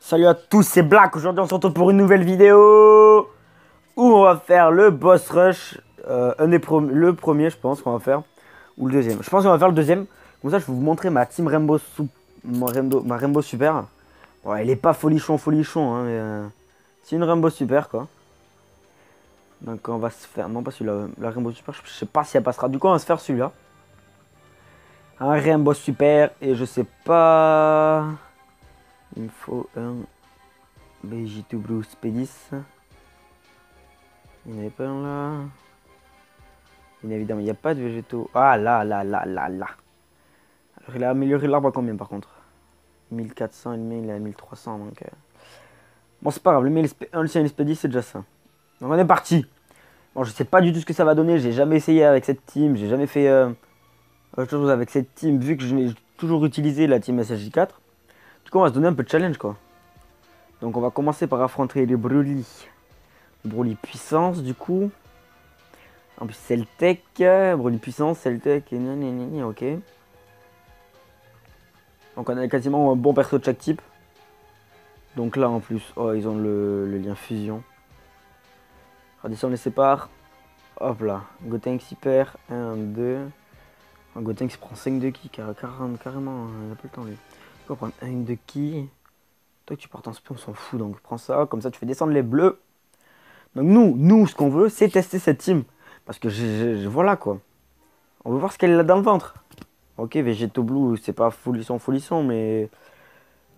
Salut à tous, c'est Black. Aujourd'hui, on se retrouve pour une nouvelle vidéo où on va faire le boss rush. Le premier, je pense qu'on va faire, ou le deuxième. Je pense qu'on va faire le deuxième. Comme ça, je vais vous montrer ma team Rainbow, ma Rainbow Super. Bon, elle est pas folichon, hein, mais c'est une Rainbow Super, quoi. Donc, on va se faire, non pas celui-là, la Rainbow Super, je sais pas si elle passera. Du coup, on va se faire celui-là. Un Rainbow Super, et je sais pas. Il me faut un BJ2 Blue Spedis. Il n'y en avait pas un là. Bien évidemment, il n'y a pas de végétaux. Ah là. Alors, il a amélioré l'arbre à combien par contre? 1400 et le mien il est à 1300 donc. Bon, c'est pas grave, le mien un expédie c'est déjà ça. Donc on est parti. Bon, je sais pas du tout ce que ça va donner. J'ai jamais essayé avec cette team. J'ai jamais fait autre chose avec cette team vu que je n'ai toujours utilisé la team SSJ4. Du coup, on va se donner un peu de challenge quoi. Donc on va commencer par affronter les Broly. Broly puissance du coup. En plus Celtec, Broly puissance, Celtec et ok. Donc on a quasiment un bon perso de chaque type. Donc là en plus, oh ils ont le lien fusion. Regardez si on les sépare. Hop là, Gotenks il perd 1, 2. Gotenks prend 5 de ki, carrément, il n'a pas le temps lui. On va prendre 1 de ki. Toi tu portes en spé, on s'en fout, donc prends ça, comme ça tu fais descendre les bleus. Donc nous ce qu'on veut, c'est tester cette team. Parce que voilà quoi. On veut voir ce qu'elle a dans le ventre. Ok, Vegeto Blue, c'est pas folisson, mais...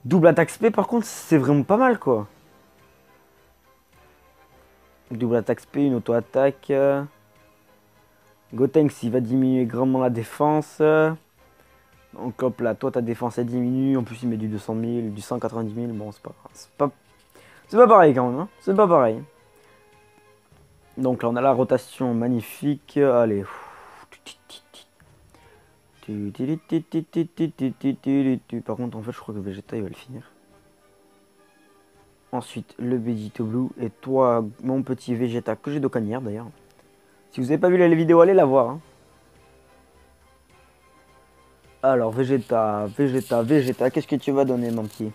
Double attaque SP, par contre, c'est vraiment pas mal, quoi. Double attaque SP, une auto-attaque. Gotenks, il va diminuer grandement la défense. Donc hop là, toi ta défense elle diminue. En plus, il met du 200 000, du 190 000. Bon, c'est pas pareil quand même, hein. C'est pas pareil. Donc là, on a la rotation magnifique. Allez. Par contre, en fait, je crois que Vegeta, il va le finir. Ensuite, le Vegito Blue. Et toi, mon petit Vegeta, que j'ai d'aucun hier d'ailleurs. Si vous n'avez pas vu la vidéo, allez la voir. Hein. Alors, Vegeta, qu'est-ce que tu vas donner, mon petit?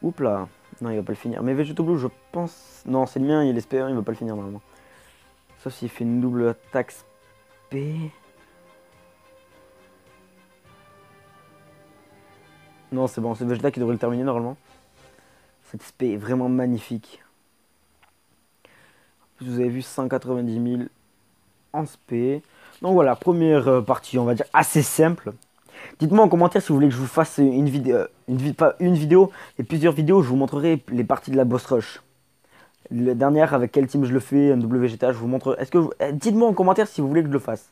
Oups là. Non, il va pas le finir. Mais Vegito Blue, je pense... Non, c'est le mien, il espère, il va pas le finir normalement. Sauf s'il fait une double attaque SP. Non, c'est bon, c'est Vegeta qui devrait le terminer normalement. Cette SP est vraiment magnifique. Vous avez vu 190 000 en SP. Donc voilà, première partie, on va dire assez simple. Dites-moi en commentaire si vous voulez que je vous fasse une vidéo, pas une vidéo, et plusieurs vidéos. Je vous montrerai les parties de la boss rush. La dernière, avec quel team je le fais, un double Vegeta, je vous montre. Est-ce que dites-moi en commentaire si vous voulez que je le fasse.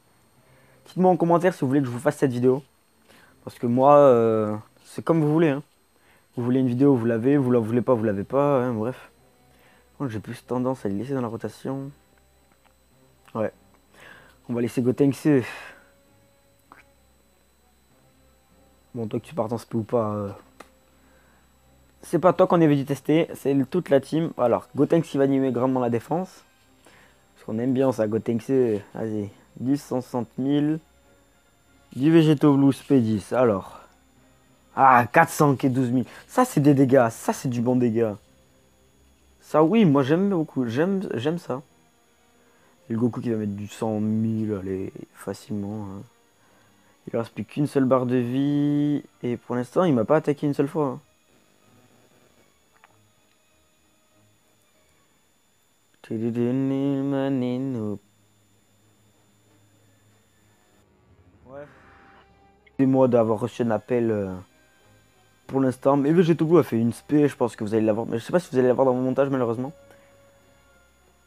Dites-moi en commentaire si vous voulez que je vous fasse cette vidéo. Parce que moi, c'est comme vous voulez. Hein. Vous voulez une vidéo, vous l'avez. Vous la voulez pas, vous l'avez pas. Hein, bref. J'ai plus tendance à les laisser dans la rotation. Ouais. On va laisser Gotenks. Bon, toi que tu partes en SP ou pas, c'est pas toi qu'on est venu tester, c'est toute la team. Alors, Gotenks qui va animer grandement la défense. Parce qu'on aime bien ça, Gotenks. Vas-y, 10, 160 000. Du Vegeto Blue SP10. Alors. Ah, 400 et 12 000. Ça, c'est des dégâts. Ça, c'est du bon dégât. Ça, oui, moi, j'aime beaucoup. J'aime ça. Et le Goku qui va mettre du 100 000, allez, facilement. Hein. Il ne reste plus qu'une seule barre de vie. Et pour l'instant, il m'a pas attaqué une seule fois. Hein. Ouais. Excusez-moi d'avoir reçu un appel pour l'instant. Mais Vegeto Blue a fait une spé, je pense que vous allez l'avoir. Mais je sais pas si vous allez l'avoir dans mon montage malheureusement.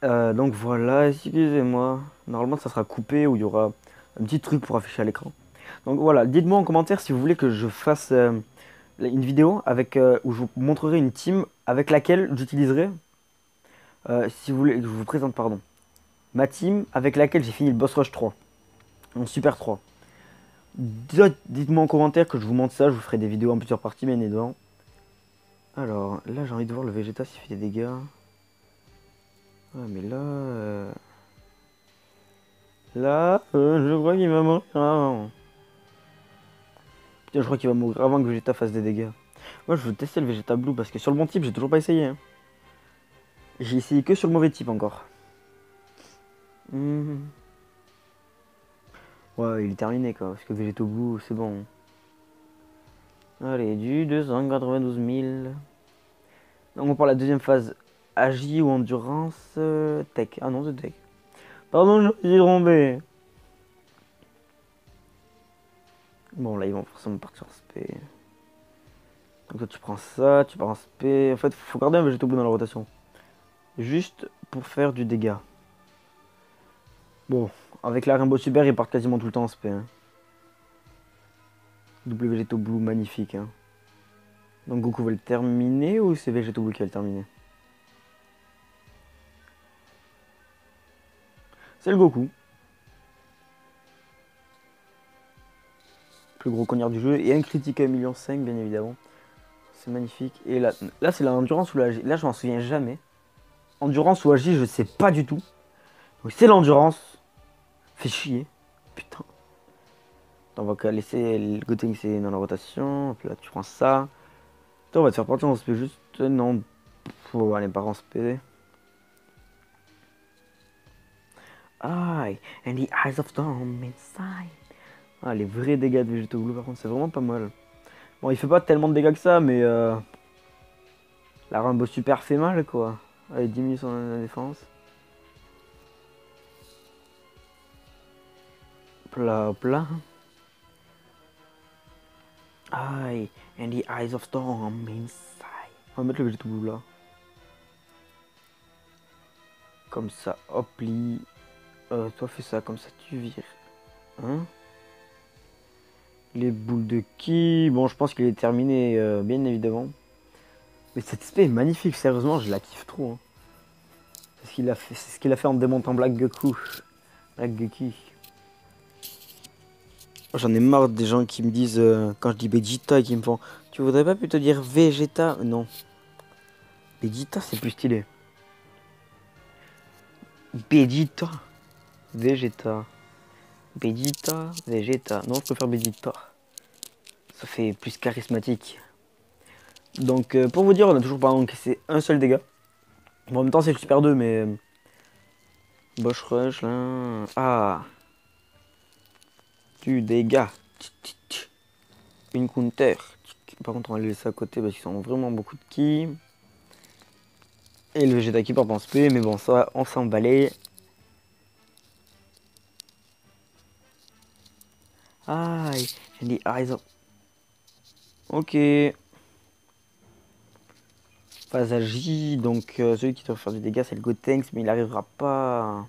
Donc voilà, excusez-moi. Normalement ça sera coupé ou il y aura un petit truc pour afficher à l'écran. Donc voilà, dites-moi en commentaire si vous voulez que je fasse une vidéo avec où je vous montrerai une team avec laquelle j'utiliserai. Si vous voulez, je vous présente pardon. Ma team avec laquelle j'ai fini le Boss Rush 3. En Super 3. Dites-moi en commentaire que je vous montre ça, je vous ferai des vidéos en plusieurs parties bien évidemment. Alors là j'ai envie de voir le Vegeta s'il fait des dégâts. Ouais mais là... je crois qu'il va mourir avant. Putain je crois qu'il va mourir avant que Vegeta fasse des dégâts. Moi, je veux tester le Vegeta Blue parce que sur le bon type, j'ai toujours pas essayé. Hein. J'ai essayé que sur le mauvais type encore. Mhm. Ouais, il est terminé quoi. Parce que Vegeta Blue, c'est bon. Allez, du 292 000. Donc, on prend la deuxième phase. Agi ou endurance tech. Ah non, c'est tech. Pardon, j'ai trompé. Bon, là, ils vont forcément partir en SP. Donc, toi, tu prends ça, tu pars en SP. En fait, faut garder un Vegeta Blue dans la rotation. Juste pour faire du dégât. Bon, avec la Rainbow Super, ils partent quasiment tout le temps en SP. Hein. Double Végéto Blue, magnifique. Hein. Donc Goku va le terminer ou c'est Végéto Blue qui va le terminer? C'est le Goku. Plus gros cognard du jeu. Et un critique à 1,5 million, bien évidemment. C'est magnifique. Et là c'est la endurance ou la Agi. Là, je m'en souviens jamais. Endurance ou Agi, je sais pas du tout. Donc c'est l'endurance. Fait chier. Putain. On va laisser le Gotenks c'est dans la rotation. Hop là, tu prends ça. Toi, on va te faire partir en SP juste. Non. Faut aller par en SP. I and the eyes of Storm inside. Ah, les vrais dégâts de Végéto Blue, par contre, c'est vraiment pas mal. Bon, il fait pas tellement de dégâts que ça, mais la Rainbow Super fait mal, quoi. Allez, diminue son défense. Hop là, hop là. I and the eyes of Storm inside. On va mettre le Végéto Blue là. Comme ça, hop, li. Toi, fais ça, comme ça, tu vires. Hein? Les boules de ki. Bon, je pense qu'il est terminé, bien évidemment. Mais cette espèce est magnifique, sérieusement, je la kiffe trop. Hein. C'est ce qu'il a fait en démontant Black Goku. Black Goku. J'en ai marre des gens qui me disent, quand je dis Vegeta, et qui me font tu voudrais pas plutôt dire Vegeta? Non. Vegeta, c'est plus stylé. Vegeta. Vegeta. Vegeta. Vegeta. Non, je préfère Vegeta. Ça fait plus charismatique. Donc, pour vous dire, on a toujours pas encaissé un seul dégât. Bon, en même temps, c'est le Super 2, mais. Bosch Rush, là. Ah. Du dégât. Une counter. Par contre, on va les laisser à côté parce qu'ils ont vraiment beaucoup de ki. Et le Vegeta qui part en SP, mais bon, ça, on s'en balait. Aïe, j'ai dit eyes of. Ok. Phase J, donc celui qui doit faire du dégât, c'est le Gotenks, mais il n'arrivera pas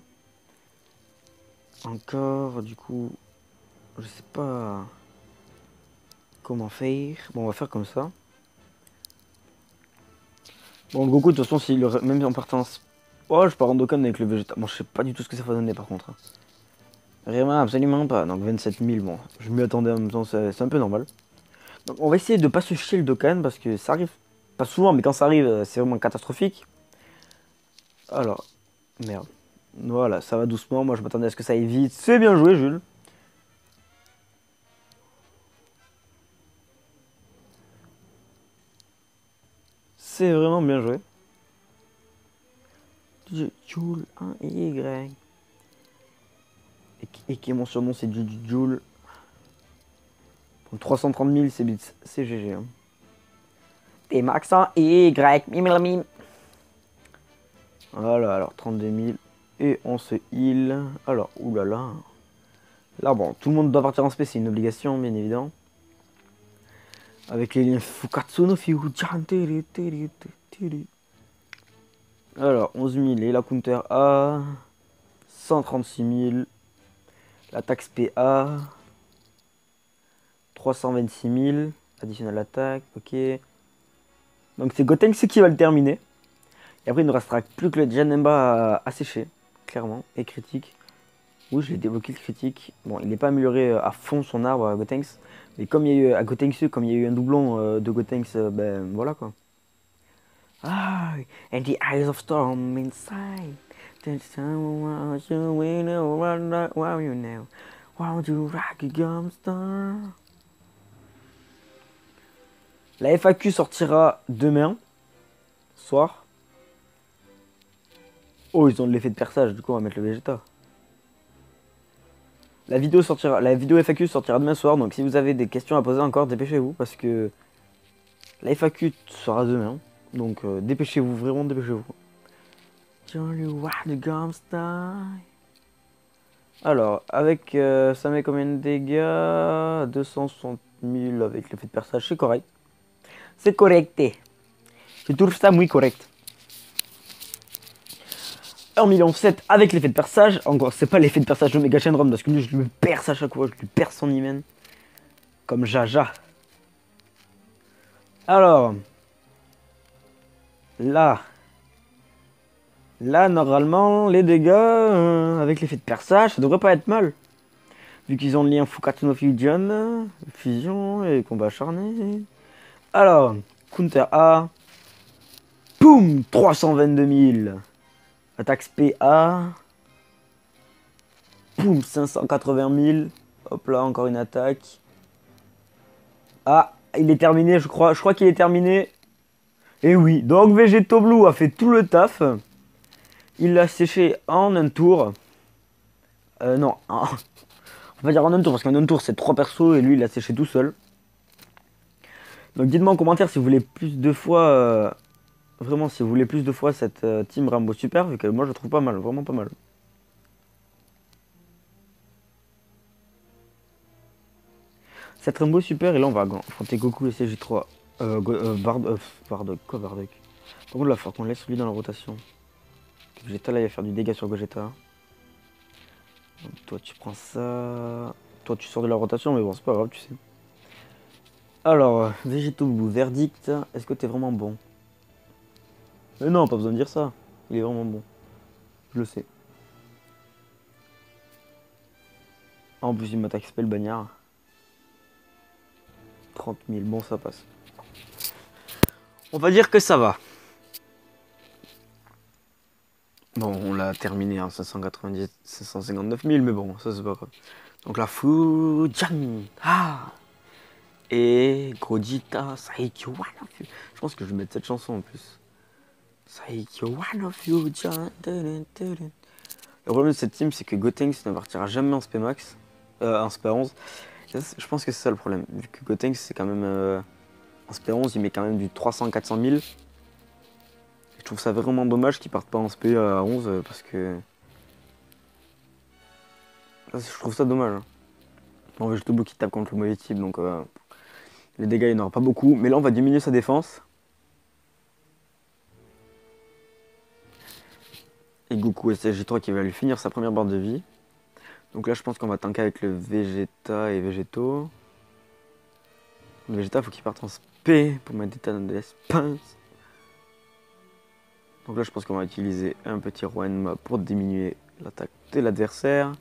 encore. Du coup, je sais pas comment faire. Bon, on va faire comme ça. Bon, le Goku, de toute façon, même en partant. Oh, je pars en Dokkan avec le Vegeta. Bon, je sais pas du tout ce que ça va donner par contre. Vraiment, absolument pas. Donc 27 000, bon, je m'y attendais en même temps, c'est un peu normal. Donc on va essayer de pas se chier le Dokkan parce que ça arrive pas souvent, mais quand ça arrive, c'est vraiment catastrophique. Alors, merde. Voilà, ça va doucement. Moi, je m'attendais à ce que ça aille vite. C'est bien joué, Jules. C'est vraiment bien joué. Jules 1 et Y. Et qui est mon surnom, c'est Jules. Donc 330 000, c'est GG. Hein. Et max 1 et Y. Mime. Voilà, alors 32 000. Et on se heal. Alors, oulala. Là, bon, tout le monde doit partir en SP, c'est une obligation, bien évidemment. Avec les liens Fukatsu no Fyuchan. Alors, 11 000 et la counter A. 136 000. La taxe PA. 326 000. Additionnel attaque, ok. Donc c'est Gotenks qui va le terminer. Et après, il ne restera plus que le Janemba à sécher, clairement, et critique. Oui, je l'ai débloqué le critique. Bon, il n'est pas amélioré à fond son arbre à Gotenks. Mais comme il y a eu à Gotenks, comme il y a eu un doublon de Gotenks, ben voilà quoi. Ah, and the eyes of storm inside. Wow, you know. Wow, you rock a gum star. La FAQ sortira demain soir. Oh, ils ont de l'effet de perçage, du coup on va mettre le Vegeta. La vidéo FAQ sortira demain soir, donc si vous avez des questions à poser encore, dépêchez-vous parce que la FAQ sera demain. Donc dépêchez-vous, vraiment dépêchez-vous. Alors, avec ça met combien de dégâts? 260 000 avec l'effet de perçage, c'est correct. C'est correcté. Je trouve ça muy correct. 1,7 million avec l'effet de perçage. Encore, c'est pas l'effet de perçage de Mega Shenron parce que lui, je le perce à chaque fois. Je lui perce son hymen. Comme Jaja. Alors. Là, normalement, les dégâts avec l'effet de perçage, ça devrait pas être mal. Vu qu'ils ont le lien Fukatsu no Fusion, fusion et combat acharné. Alors, counter A. Boum 322 000. Attaque SPA. Boum 580 000. Hop là, encore une attaque. Ah, il est terminé, je crois. Je crois qu'il est terminé. Et oui, donc Vegeto Blue a fait tout le taf. Il l'a séché en un tour. Non, on va dire en un tour, parce qu'en un tour c'est 3 persos et lui il l'a séché tout seul. Donc dites-moi en commentaire si vous voulez plus de fois, vraiment si vous voulez plus de fois cette team Rainbow Super, vu que moi je trouve pas mal, vraiment pas mal. Cette Rainbow Super, et là on va affronter Goku et CJ3. Bardock. Quoi Bardock? Par contre là, il faut qu'on laisse lui dans la rotation. Vegeta là il va faire du dégât sur Gogeta. Donc, toi tu prends ça. Toi tu sors de la rotation mais bon c'est pas grave tu sais. Alors, Vegeto Blue, verdict, est-ce que t'es vraiment bon? Mais non, pas besoin de dire ça. Il est vraiment bon. Je le sais. En plus il m'attaque spell bagnard. 30 000, bon ça passe. On va dire que ça va. Bon, on l'a terminé en 590, 559 000, mais bon, ça c'est pas grave. Donc la Fujian. Ah. Et Gogeta, Saikyo One of You. Je pense que je vais mettre cette chanson en plus. Saikyo One of You. Le problème de cette team, c'est que Gotenks ne partira jamais en SP Max. En SP 11. Je pense que c'est ça le problème. Vu que Gotenks, c'est quand même. En SP 11, il met quand même du 300-400 000. Je trouve ça vraiment dommage qu'ils partent pas en SP à 11 parce que. Je trouve ça dommage. En fait, Vegeto qui tape contre le mauvais type donc. Les dégâts, il n'y en aura pas beaucoup. Mais là, on va diminuer sa défense. Et Goku SSJ3 qui va lui finir sa première barre de vie. Donc là, je pense qu'on va tanker avec le Vegeta et Vegeto. Le Vegeta, faut qu'il parte en SP pour mettre des talents de l'espace. Donc là, je pense qu'on va utiliser un petit Roenma pour diminuer l'attaque de l'adversaire.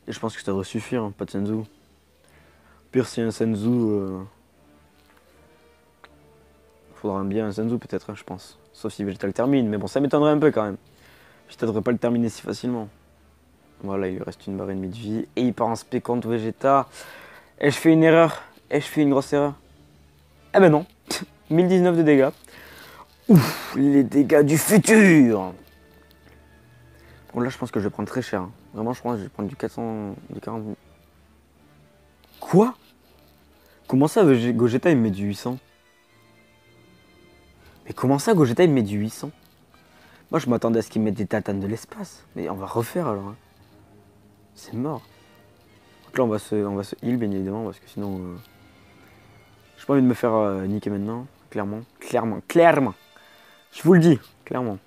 Et je pense que ça devrait suffire, hein, pas de Senzu. Pire, si un Senzu... faudra bien un Senzu peut-être, hein, je pense. Sauf si Vegeta le termine, mais bon, ça m'étonnerait un peu quand même. Vegeta devrait pas le terminer si facilement. Voilà, il lui reste une barre et demie de vie. Et il part en spé contre Vegeta. Et je fais une erreur. Et je fais une grosse erreur. Eh ben non. 1019 de dégâts. Ouf, les dégâts du futur. Bon là, je pense que je vais prendre très cher. Hein. Vraiment, je pense que je vais prendre du 400... du 40... Quoi? Comment ça, Gogeta, il me met du 800? Mais comment ça, Gogeta, il me met du 800? Moi, je m'attendais à ce qu'il mette des tatanes de l'espace. Mais on va refaire, alors. Hein. C'est mort. Donc là, on va se heal, bien évidemment, parce que sinon... J'ai pas envie de me faire niquer maintenant. Clairement. Je vous le dis, clairement.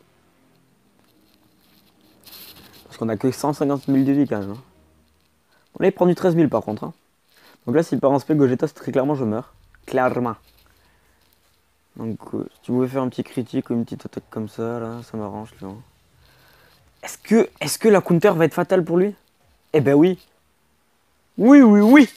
Parce qu'on a que 150 000 de vie, quand même. Hein. Bon, là, il prend du 13 000, par contre. Hein. Donc là, s'il part en spé Gogeta, c'est très clairement, je meurs. Clairement. Donc, si tu voulais faire un petit critique ou une petite attaque comme ça, là, ça m'arrange. Est-ce que la counter va être fatale pour lui? Eh ben oui. Oui.